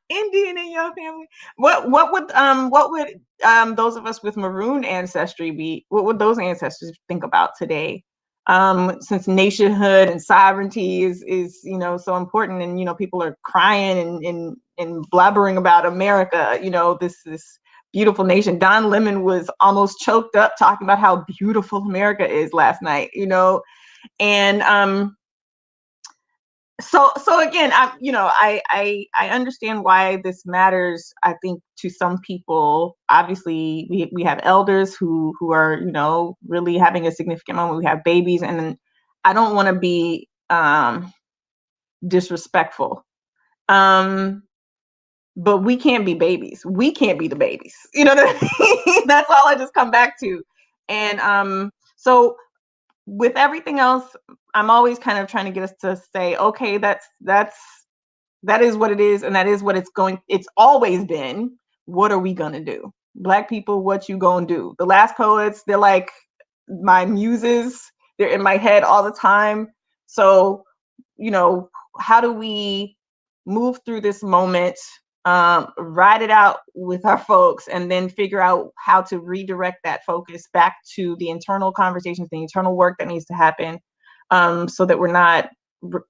Indian in your family? What would those of us with maroon ancestry be? What would those ancestors think about today? Since nationhood and sovereignty is so important, and people are crying and blabbering about America, this beautiful nation. Don Lemon was almost choked up talking about how beautiful America is last night, and so again, I understand why this matters. I think to some people, obviously, we have elders who are really having a significant moment. We have babies, and I don't want to be disrespectful. But we can't be babies. We can't be the babies. You know what I mean? That's all I just come back to. And so with everything else, I'm always kind of trying to get us to say, okay, that is what it is, and that is what it's always been. What are we gonna do? Black people, what you gonna do? The last poets, they're like my muses. They're in my head all the time. So, how do we move through this moment, ride it out with our folks, and then figure out how to redirect that focus back to the internal conversations, the internal work that needs to happen, so that we're not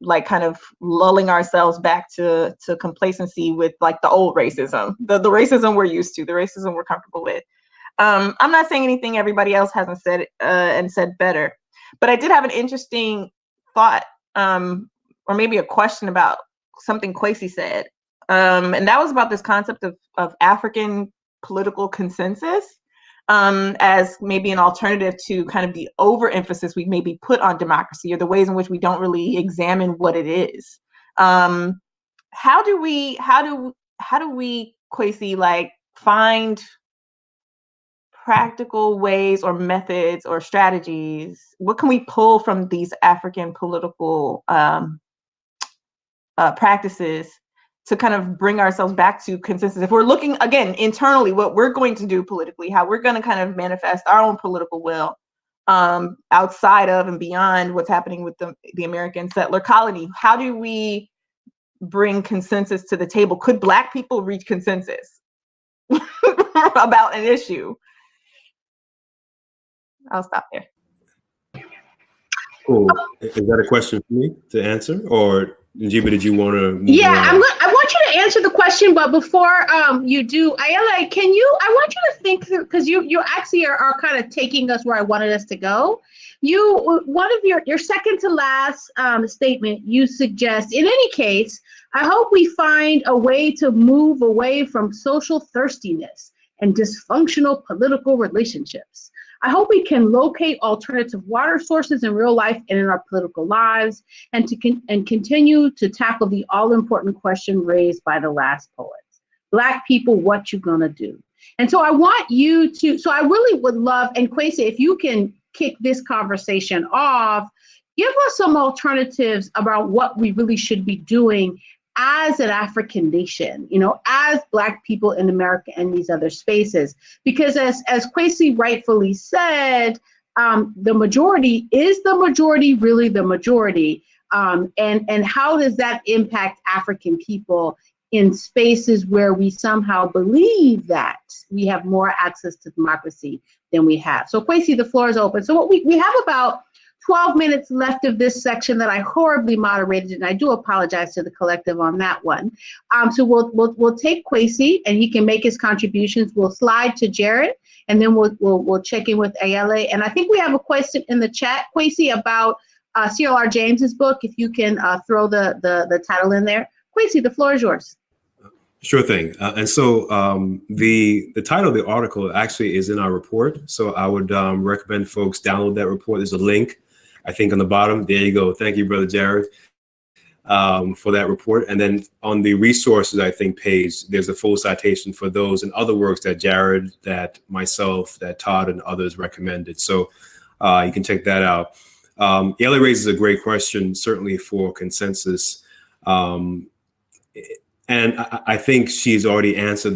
like kind of lulling ourselves back to complacency with like the old racism, the racism we're used to, the racism we're comfortable with. I'm not saying anything everybody else hasn't said and said better, but I did have an interesting thought, or maybe a question about something Kwesi said. And that was about this concept of African political consensus, as maybe an alternative to kind of the overemphasis we maybe put on democracy, or the ways in which we don't really examine what it is. How do we, Kwesi, like, find practical ways or methods or strategies? What can we pull from these African political practices to kind of bring ourselves back to consensus? If we're looking, again, internally, what we're going to do politically, how we're going to kind of manifest our own political will outside of and beyond what's happening with the American settler colony. How do we bring consensus to the table? Could Black people reach consensus about an issue? I'll stop there. Cool. Is that a question for me to answer, or Njiba, did you want to? Yeah, I want you to answer the question, but before you do, Ayala, I want you to think through, because you actually are kind of taking us where I wanted us to go. One of your second to last statement, you suggest, in any case, I hope we find a way to move away from social thirstiness and dysfunctional political relationships. I hope we can locate alternative water sources in real life and in our political lives, and continue to tackle the all-important question raised by the last poets. Black people, what you gonna do? And so I want you to, so I really would love, and Kwesi, if you can kick this conversation off, give us some alternatives about what we really should be doing as an African nation, as Black people in America and these other spaces. Because as Kwesi rightfully said, the majority, is the majority really the majority? And how does that impact African people in spaces where we somehow believe that we have more access to democracy than we have? So Kwesi, the floor is open. So we have about 12 minutes left of this section that I horribly moderated, and I do apologize to the collective on that one. So we'll take Kwesi, and he can make his contributions. We'll slide to Jared, and then we'll check in with Ayele. And I think we have a question in the chat, Kwesi, about C.L.R. James's book. If you can throw the title in there, Kwesi, the floor is yours. Sure thing. And so the title of the article actually is in our report. So I would recommend folks download that report. There's a link, I think, on the bottom. There you go. Thank you, Brother Jared, for that report. And then on the resources, I think, page, there's a full citation for those and other works that Jared, that myself, that Todd, and others recommended. So you can check that out. Ayele raises a great question, certainly for consensus. And I think she's already answered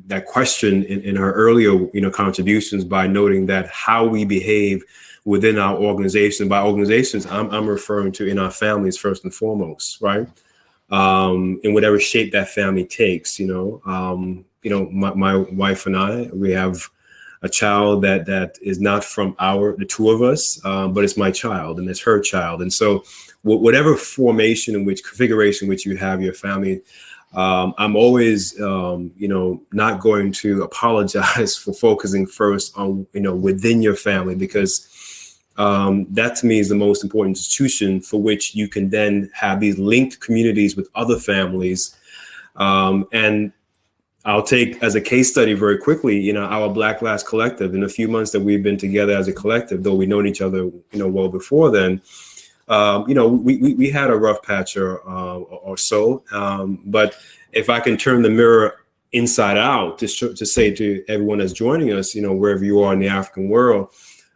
that question in her earlier, contributions by noting that how we behave within our organization, by organizations, I'm referring to in our families first and foremost, right? In whatever shape that family takes, my wife and I, we have a child that is not from the two of us, but it's my child and it's her child. And so whatever formation in which configuration in which you have your family, I'm always, not going to apologize for focusing first on, within your family, because that to me is the most important institution for which you can then have these linked communities with other families. And I'll take as a case study very quickly, our Black Lives Collective. In a few months that we've been together as a collective, though we've known each other, well before then, we had a rough patch or so. But if I can turn the mirror inside out to say to everyone that's joining us, wherever you are in the African world,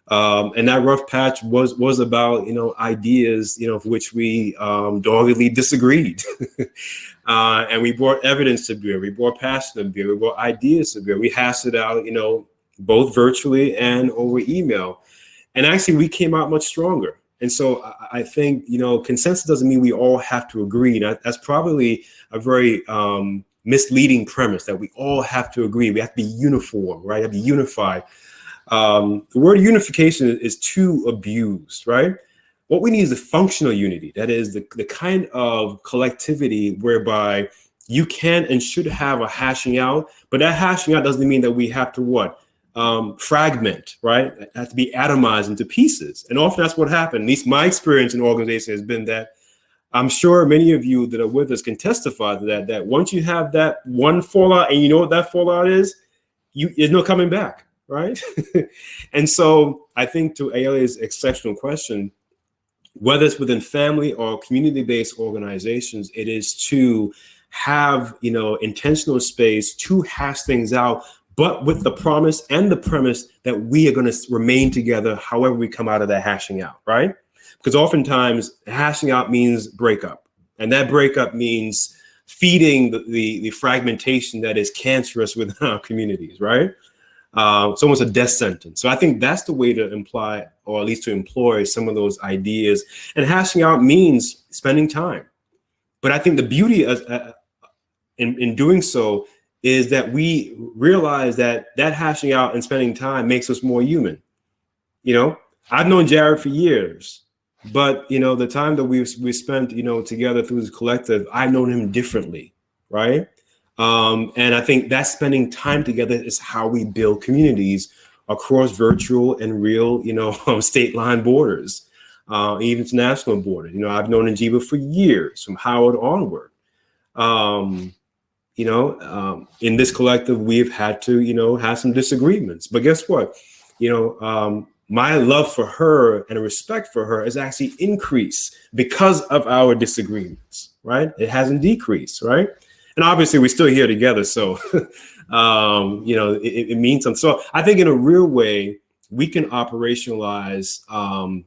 and that rough patch was about, ideas, of which we doggedly disagreed. And we brought evidence to bear, we brought passion to bear, we brought ideas to bear. We hashed it out, both virtually and over email. And actually, we came out much stronger. And so I think, consensus doesn't mean we all have to agree. That's probably a very misleading premise, that we all have to agree. We have to be uniform, right? Have to be unified. The word unification is too abused, right? What we need is a functional unity. That is the kind of collectivity whereby you can and should have a hashing out, but that hashing out doesn't mean that we have to what? Fragment, right? It has to be atomized into pieces. And often that's what happened. At least my experience in organization has been that I'm sure many of you that are with us can testify to that once you have that one fallout and you know what that fallout is, there's no coming back, right? And so I think, to Ayele's exceptional question, whether it's within family or community-based organizations, it is to have, intentional space to hash things out, but with the promise and the premise that we are going to remain together however we come out of that hashing out, right? Because oftentimes hashing out means breakup. And that breakup means feeding the fragmentation that is cancerous within our communities, right? It's almost a death sentence. So I think that's the way to imply, or at least to employ, some of those ideas. And hashing out means spending time. But I think the beauty in doing so is that we realize that hashing out and spending time makes us more human. I've known Jared for years, but the time that we spent, together through this collective, I've known him differently, right? And I think that spending time together is how we build communities across virtual and real, state line borders, even international borders. I've known Njiba for years, from Howard onward. In this collective, we've had to, have some disagreements. But guess what? My love for her and respect for her has actually increased because of our disagreements, right? It hasn't decreased, right? And obviously, we're still here together. So It means something. So I think in a real way, we can operationalize, and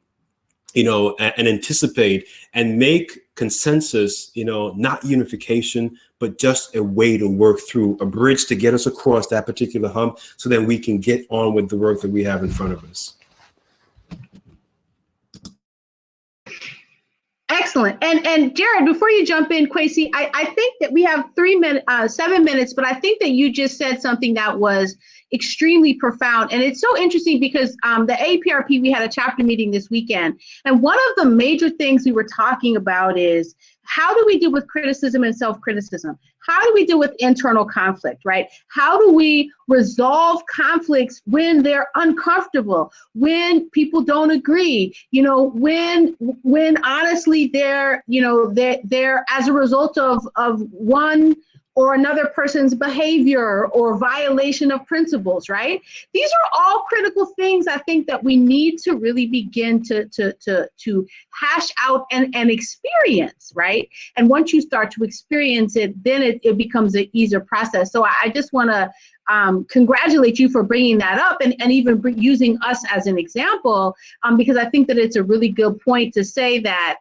anticipate and make consensus, not unification, but just a way to work through, a bridge to get us across that particular hump so that we can get on with the work that we have in front of us. Excellent. And Jared, before you jump in, Kwesi, I think that we have 7 minutes, but I think that you just said something that was extremely profound. And it's so interesting because the APRP, we had a chapter meeting this weekend. And one of the major things we were talking about is how do we deal with criticism and self-criticism? How do we deal with internal conflict, right? How do we resolve conflicts when they're uncomfortable, when people don't agree, when honestly they're as a result of one or another person's behavior or violation of principles, right? These are all critical things I think that we need to really begin to hash out and experience, right? And once you start to experience it, then it becomes an easier process. So I just want to congratulate you for bringing that up and even using us as an example, because I think that it's a really good point to say that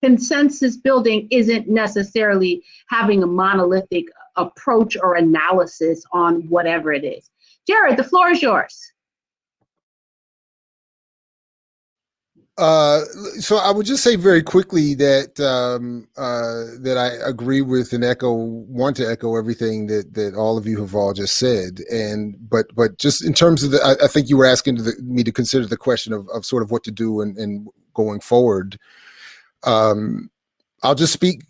consensus building isn't necessarily having a monolithic approach or analysis on whatever it is. Jared, the floor is yours. So I would just say very quickly that that I agree with and want to echo everything that all of you have all just said. But just in terms of I think you were asking me to consider the question of sort of what to do and going forward. I'll just speak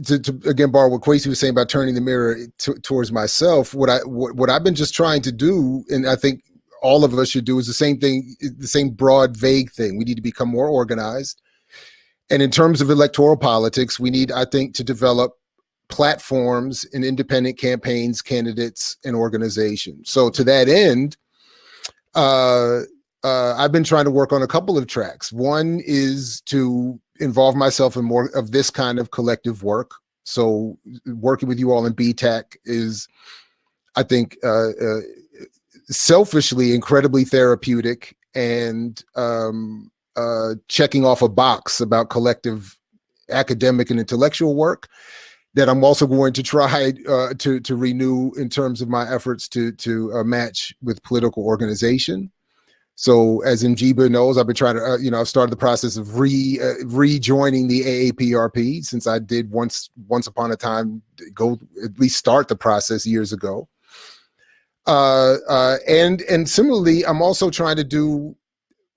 to again borrow what Kwesi was saying about turning the mirror towards myself. What I've been just trying to do, and I think all of us should do, is the same thing, the same broad, vague thing. We need to become more organized. And in terms of electoral politics, we need, I think, to develop platforms and independent campaigns, candidates, and organizations. So to that end, I've been trying to work on a couple of tracks. One is to involve myself in more of this kind of collective work. So working with you all in BTAC is, I think, selfishly incredibly therapeutic and checking off a box about collective academic and intellectual work that I'm also going to try to renew in terms of my efforts to match with political organization. So as Njiba knows, I've been trying to, I've started the process of rejoining the AAPRP, since I did once upon a time go at least start the process years ago. And similarly, I'm also trying to do,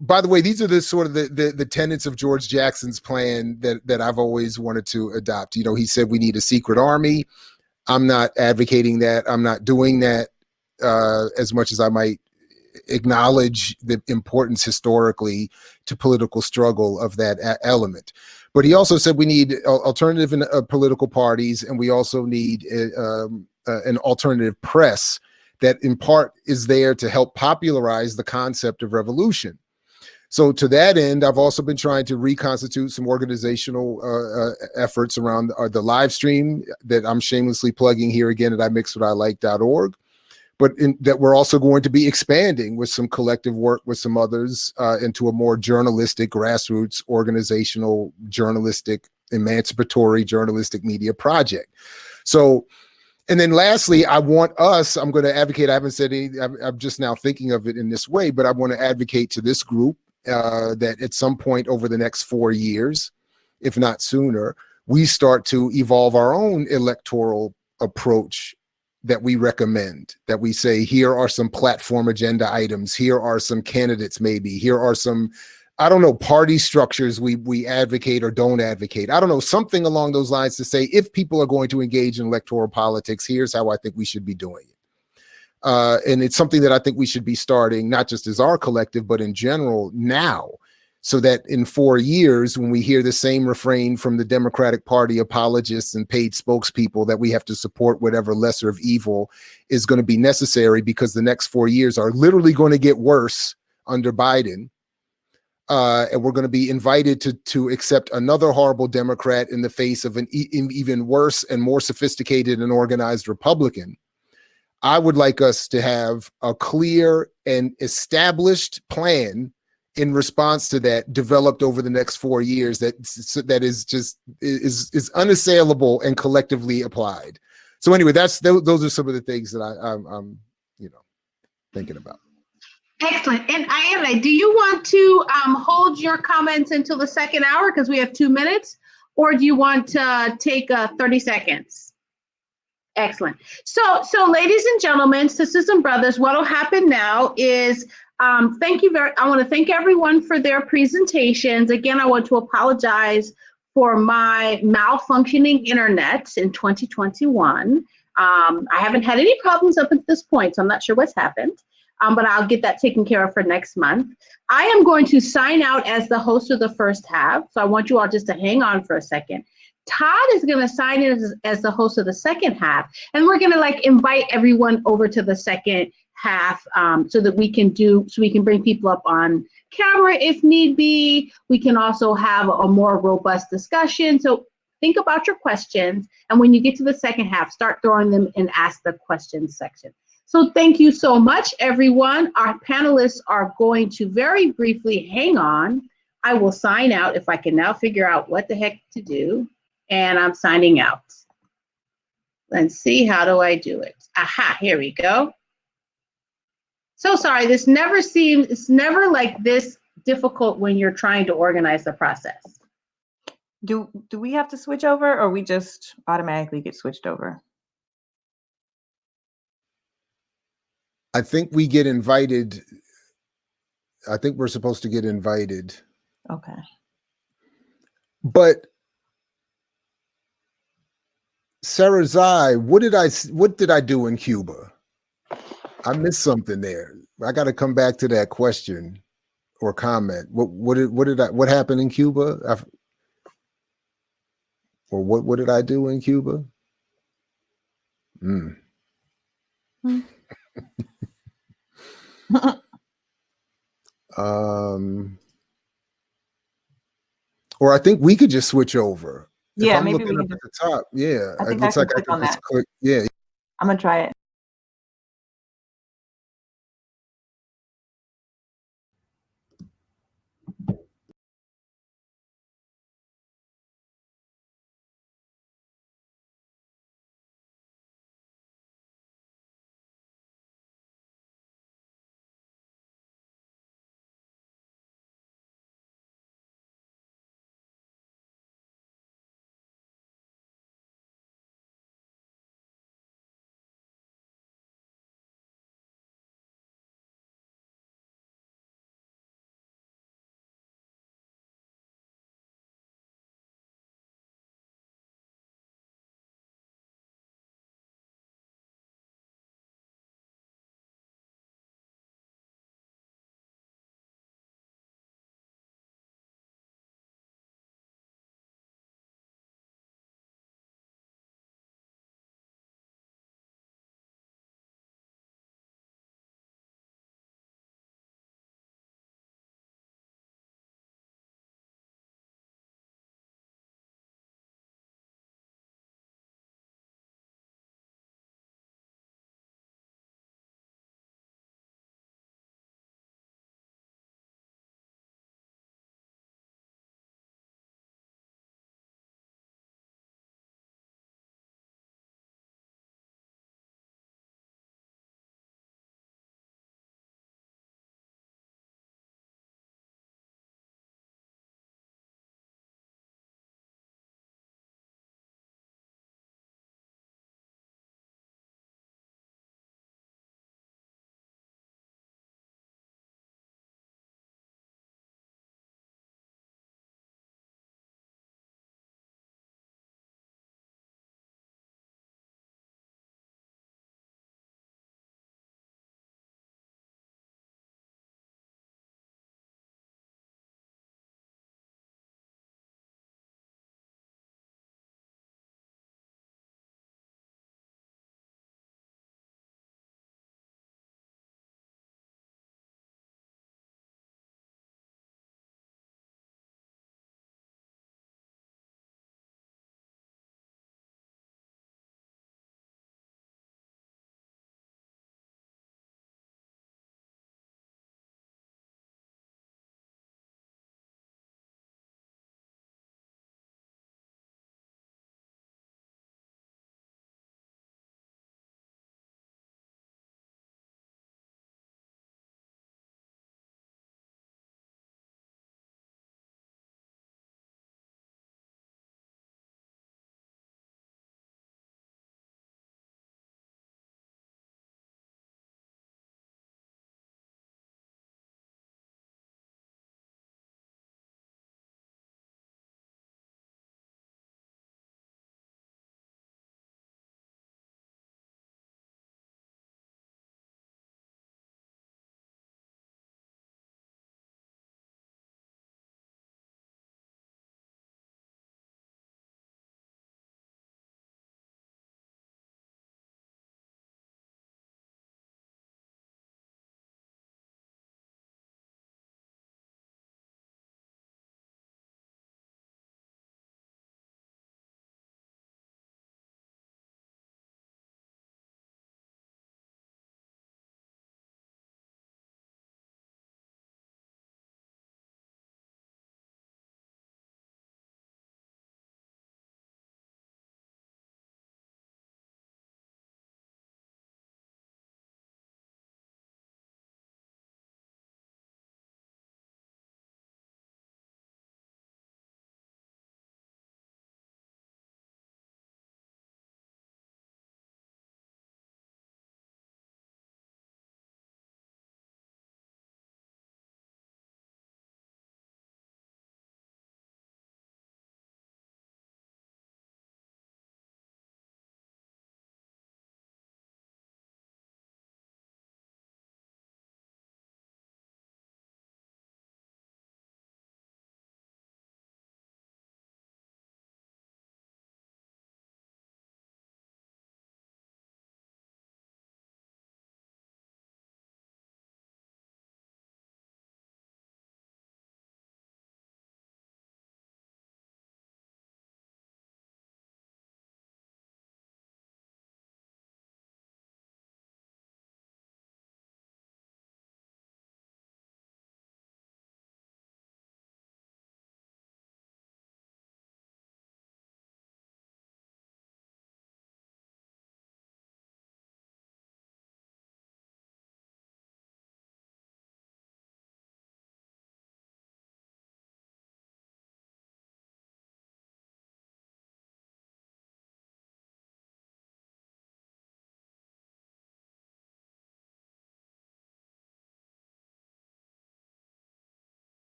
by the way, these are the sort of the tenets of George Jackson's plan that I've always wanted to adopt. He said we need a secret army. I'm not advocating that. I'm not doing that as much as I might acknowledge the importance historically to political struggle of that element. But he also said we need alternative political parties, and we also need an alternative press that in part is there to help popularize the concept of revolution. So to that end, I've also been trying to reconstitute some organizational efforts around the live stream that I'm shamelessly plugging here again at imixwhatilike.org. But that we're also going to be expanding with some collective work with some others into a more journalistic, grassroots, organizational, journalistic, emancipatory journalistic media project. So, and then lastly, I'm going to advocate, I haven't said anything, I'm just now thinking of it in this way, but I want to advocate to this group that at some point over the next 4 years, if not sooner, we start to evolve our own electoral approach that we recommend, that we say, here are some platform agenda items, here are some candidates maybe, here are some, I don't know, party structures we advocate or don't advocate. I don't know, something along those lines to say, if people are going to engage in electoral politics, here's how I think we should be doing it. And it's something that I think we should be starting, not just as our collective, but in general now, so that in 4 years, when we hear the same refrain from the Democratic Party apologists and paid spokespeople that we have to support whatever lesser of evil is going to be necessary, because the next 4 years are literally going to get worse under Biden. And we're going to be invited to accept another horrible Democrat in the face of an even worse and more sophisticated and organized Republican. I would like us to have a clear and established plan in response to that, developed over the next 4 years, that is just is unassailable and collectively applied. So anyway, those are some of the things that I'm thinking about. Excellent. And Ayala, do you want to hold your comments until the second hour because we have 2 minutes, or do you want to take 30 seconds? Excellent. So ladies and gentlemen, sisters and brothers, what will happen now is I want to thank everyone for their presentations. Again, I want to apologize for my malfunctioning internet in 2021. I haven't had any problems up until this point, so I'm not sure what's happened, but I'll get that taken care of for next month. I am going to sign out as the host of the first half, so I want you all just to hang on for a second. Todd is going to sign in as the host of the second half, and we're going to invite everyone over to the second half so we can bring people up on camera if need be. We can also have a more robust discussion. So think about your questions, and when you get to the second half, start throwing them in Ask the Questions section. So thank you so much, everyone. Our panelists are going to very briefly hang on. I will sign out if I can now figure out what the heck to do. And I'm signing out. Let's see, how do I do it? Aha, here we go. So sorry, it's never like this difficult when you're trying to organize the process. Do we have to switch over, or we just automatically get switched over? I think we get invited. I think we're supposed to get invited. Okay. But Sarah Zai, what did I do in Cuba? I missed something there. I got to come back to that question or comment. What happened in Cuba? What did I do in Cuba? Or I think we could just switch over. Yeah, if I'm maybe looking we up can at the top. Yeah, I it think looks I like can I click on can just that. click. Yeah. I'm gonna try it.